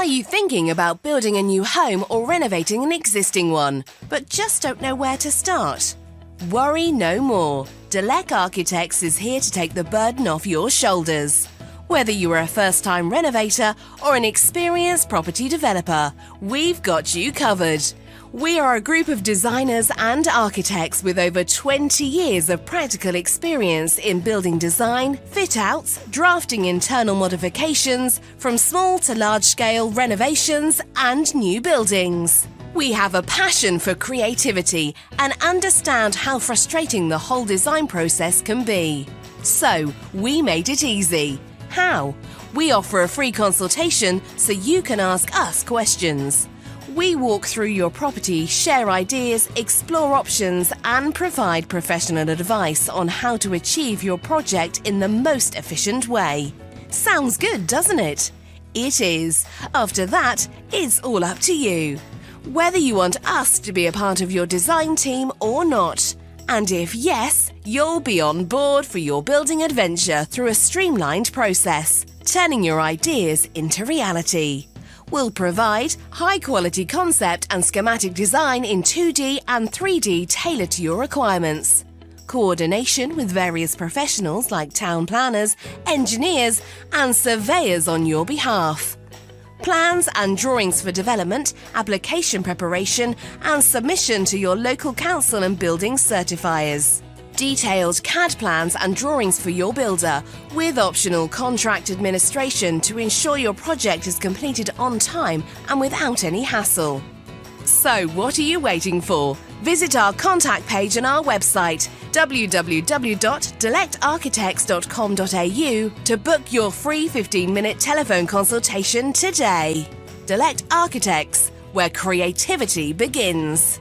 Are you thinking about building a new home or renovating an existing one, but just don't know where to start? Worry no more. Delec Architects is here to take the burden off your shoulders. Whether you are a first-time renovator or an experienced property developer, we've got you covered. We are a group of designers and architects with over 20 years of practical experience in building design, fit-outs, drafting internal modifications, from small to large-scale renovations and new buildings. We have a passion for creativity and understand how frustrating the whole design process can be. So, we made it easy. How? We offer a free consultation so you can ask us questions. We walk through your property, share ideas, explore options, and provide professional advice on how to achieve your project in the most efficient way. Sounds good, doesn't it? It is. After that, it's all up to you. Whether you want us to be a part of your design team or not. And if yes, you'll be on board for your building adventure through a streamlined process, turning your ideas into reality. We'll provide high-quality concept and schematic design in 2D and 3D tailored to your requirements. Coordination with various professionals like town planners, engineers, and surveyors on your behalf. Plans and drawings for development, application preparation, and submission to your local council and building certifiers. Detailed CAD plans and drawings for your builder, with optional contract administration to ensure your project is completed on time and without any hassle. So what are you waiting for? Visit our contact page on our website www.delectarchitects.com.au to book your free 15-minute telephone consultation today. Delec Architects, where creativity begins.